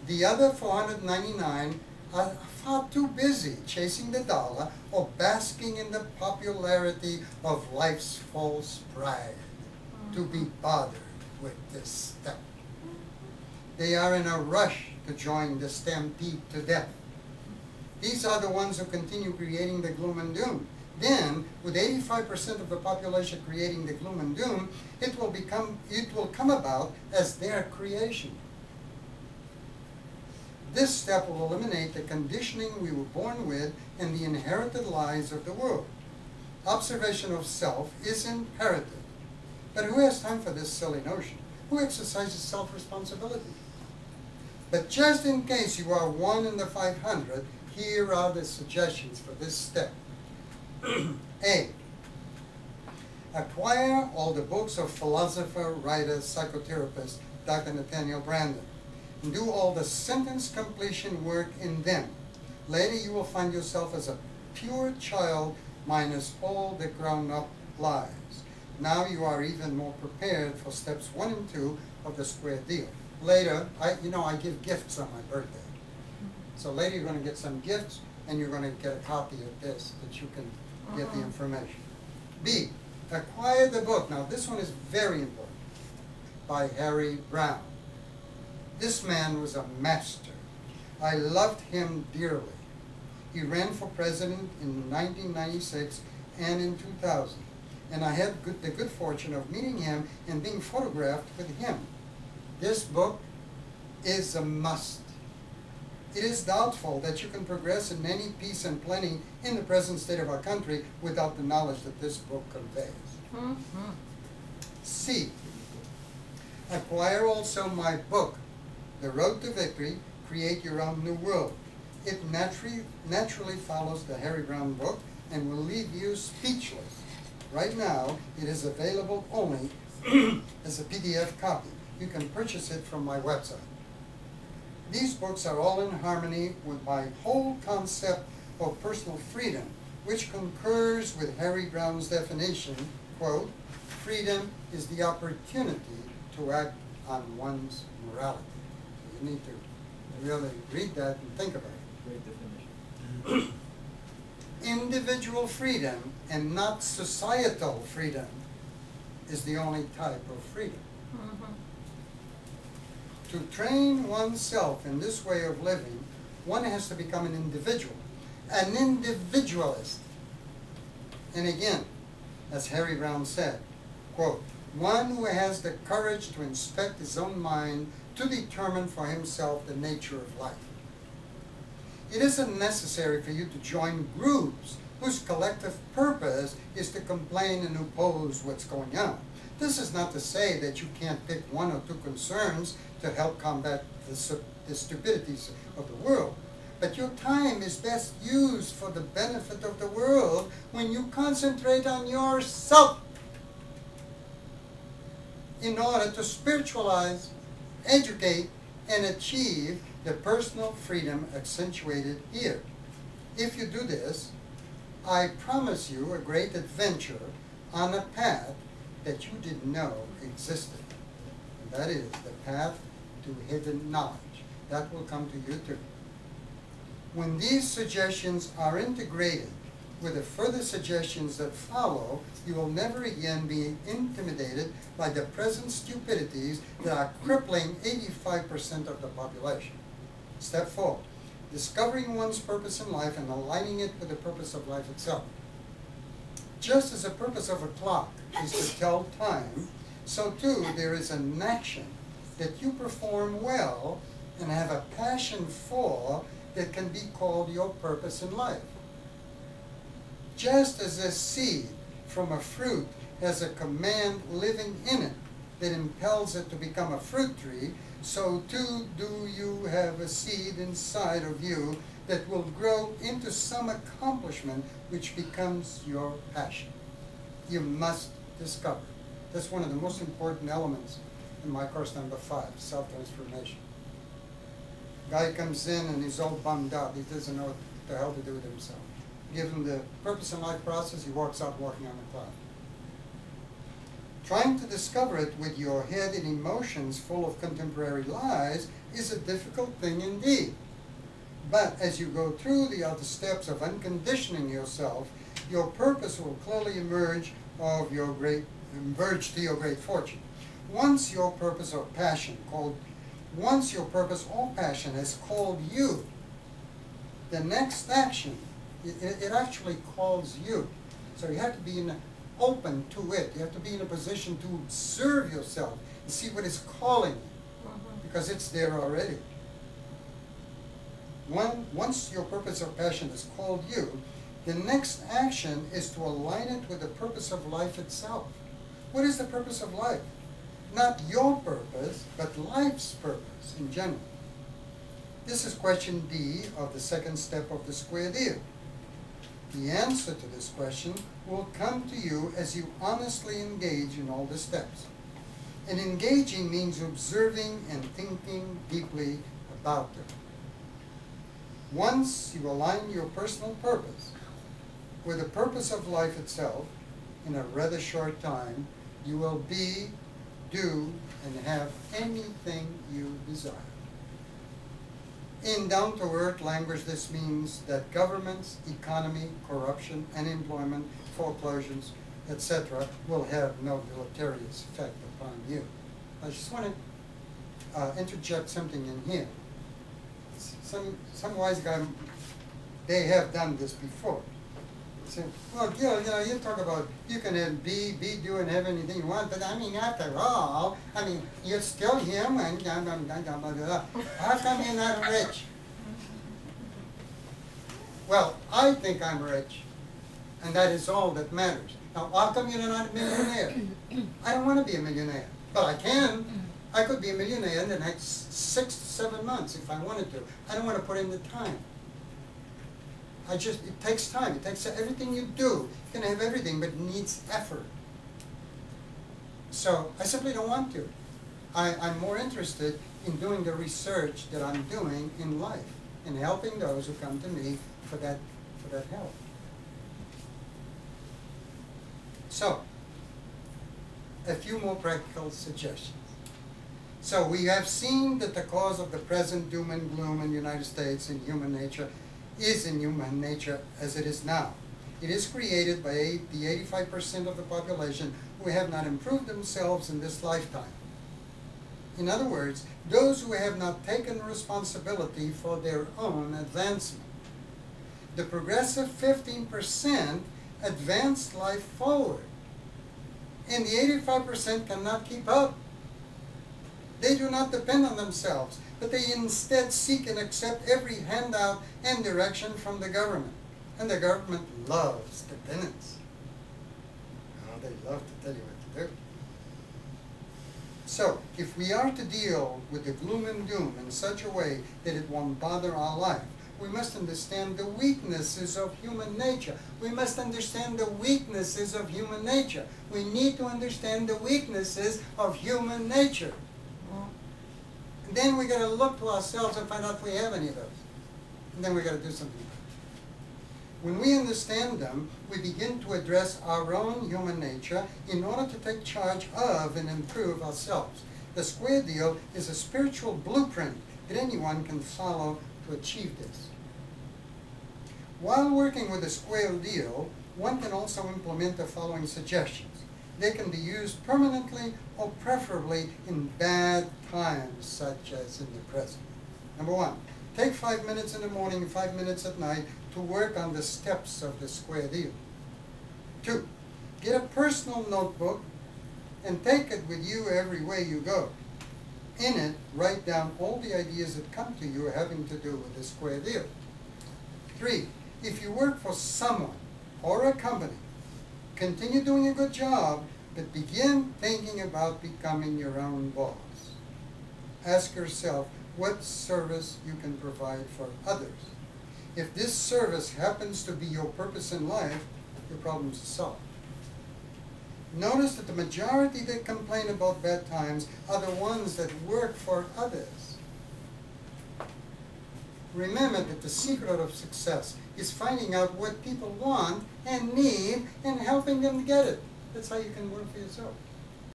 The other 499 are far too busy chasing the dollar or basking in the popularity of life's false pride to be bothered with this step. They are in a rush to join the stampede to death. These are the ones who continue creating the gloom and doom. Then, with 85% of the population creating the gloom and doom, it will come about as their creation. This step will eliminate the conditioning we were born with and the inherited lies of the world. Observation of self is imperative. But who has time for this silly notion? Who exercises self-responsibility? But just in case you are 1 in the 500, here are the suggestions for this step. A. Acquire all the books of philosopher, writer, psychotherapist, Dr. Nathaniel Branden, and do all the sentence completion work in them. Later you will find yourself as a pure child minus all the grown-up lies. Now you are even more prepared for steps 1 and 2 of the square deal. Later, I give gifts on my birthday. So later you're going to get some gifts and you're going to get a copy of this that you can get the information. B, acquire the book. Now this one is very important. By Harry Brown. This man was a master. I loved him dearly. He ran for president in 1996 and in 2000. And I had the good fortune of meeting him and being photographed with him. This book is a must. It is doubtful that you can progress in any peace and plenty in the present state of our country without the knowledge that this book conveys. C, acquire also my book, The Road to Victory, Create Your Own New World. It naturally follows the Harry Brown book and will leave you speechless. Right now, it is available only as a PDF copy. You can purchase it from my website. These books are all in harmony with my whole concept of personal freedom, which concurs with Harry Brown's definition, quote, freedom is the opportunity to act on one's morality. So you need to really read that and think about it. Great definition. Individual freedom and not societal freedom is the only type of freedom. To train oneself in this way of living, one has to become an individual, an individualist. And again, as Harry Brown said, quote, one who has the courage to inspect his own mind to determine for himself the nature of life. It isn't necessary for you to join groups whose collective purpose is to complain and oppose what's going on. This is not to say that you can't pick 1 or 2 concerns to help combat the stupidities of the world. But your time is best used for the benefit of the world when you concentrate on yourself in order to spiritualize, educate, and achieve the personal freedom accentuated here. If you do this, I promise you a great adventure on a path that you didn't know existed. And that is the path to hidden knowledge. That will come to you too. When these suggestions are integrated with the further suggestions that follow, you will never again be intimidated by the present stupidities that are crippling 85% of the population. Step 4, discovering one's purpose in life and aligning it with the purpose of life itself. Just as the purpose of a clock is to tell time, so too there is an action that you perform well and have a passion for that can be called your purpose in life. Just as a seed from a fruit has a command living in it that impels it to become a fruit tree, so too do you have a seed inside of you that will grow into some accomplishment which becomes your passion. You must discover. That's one of the most important elements in my course number 5, self-transformation. Guy comes in and he's all bummed out. He doesn't know what the hell to do with himself. Give him the purpose in life process, he walks out walking on a cloud. Trying to discover it with your head and emotions full of contemporary lies is a difficult thing indeed. But as you go through the other steps of unconditioning yourself, your purpose will clearly emerge to your great fortune. Once your purpose or passion has called you, the next action, it actually calls you. So you have to be open to it. You have to be in a position to observe yourself and see what is calling you, because it's there already. Once your purpose or passion has called you, the next action is to align it with the purpose of life itself. What is the purpose of life? Not your purpose, but life's purpose in general. This is question D of the second step of the square deal. The answer to this question will come to you as you honestly engage in all the steps. And engaging means observing and thinking deeply about them. Once you align your personal purpose with the purpose of life itself, in a rather short time, you will be, do, and have anything you desire. In down-to-earth language, this means that governments, economy, corruption, unemployment, foreclosures, etc. will have no deleterious effect upon you. I just want to interject something in here. Some wise guy, they have done this before. Say, well, Gil, you talk about you can have be, do, and have anything you want, but I mean, after all, I mean, you're still human. How come you're not rich? Well, I think I'm rich, and that is all that matters. Now, how come you're not a millionaire? I don't want to be a millionaire, but I can. I could be a millionaire in the next 6 to 7 months if I wanted to. I don't want to put in the time. It takes time. It takes everything you do. You can have everything, but it needs effort. So I simply don't want to. I'm more interested in doing the research that I'm doing in life and helping those who come to me for that help. So, a few more practical suggestions. So we have seen that the cause of the present doom and gloom in the United States in human nature is in human nature as it is now. It is created by the 85% of the population who have not improved themselves in this lifetime. In other words, those who have not taken responsibility for their own advancement. The progressive 15% advanced life forward, and the 85% cannot keep up. They do not depend on themselves, but they instead seek and accept every handout and direction from the government. And the government loves dependence. Oh, they love to tell you what to do. So, if we are to deal with the gloom and doom in such a way that it won't bother our life, we must understand the weaknesses of human nature. We must understand the weaknesses of human nature. We need to understand the weaknesses of human nature. And then we got to look to ourselves and find out if we have any of those. And then we got to do something about it. When we understand them, we begin to address our own human nature in order to take charge of and improve ourselves. The square deal is a spiritual blueprint that anyone can follow to achieve this. While working with the square deal, one can also implement the following suggestions. They can be used permanently or preferably in bad times, such as in the present. Number one, take 5 minutes in the morning and 5 minutes at night to work on the steps of the square deal. 2, get a personal notebook and take it with you everywhere you go. In it, write down all the ideas that come to you having to do with the square deal. 3, if you work for someone or a company, continue doing a good job, but begin thinking about becoming your own boss. Ask yourself what service you can provide for others. If this service happens to be your purpose in life, your problems are solved. Notice that the majority that complain about bad times are the ones that work for others. Remember that the secret of success is finding out what people want and need and helping them get it. That's how you can work for yourself.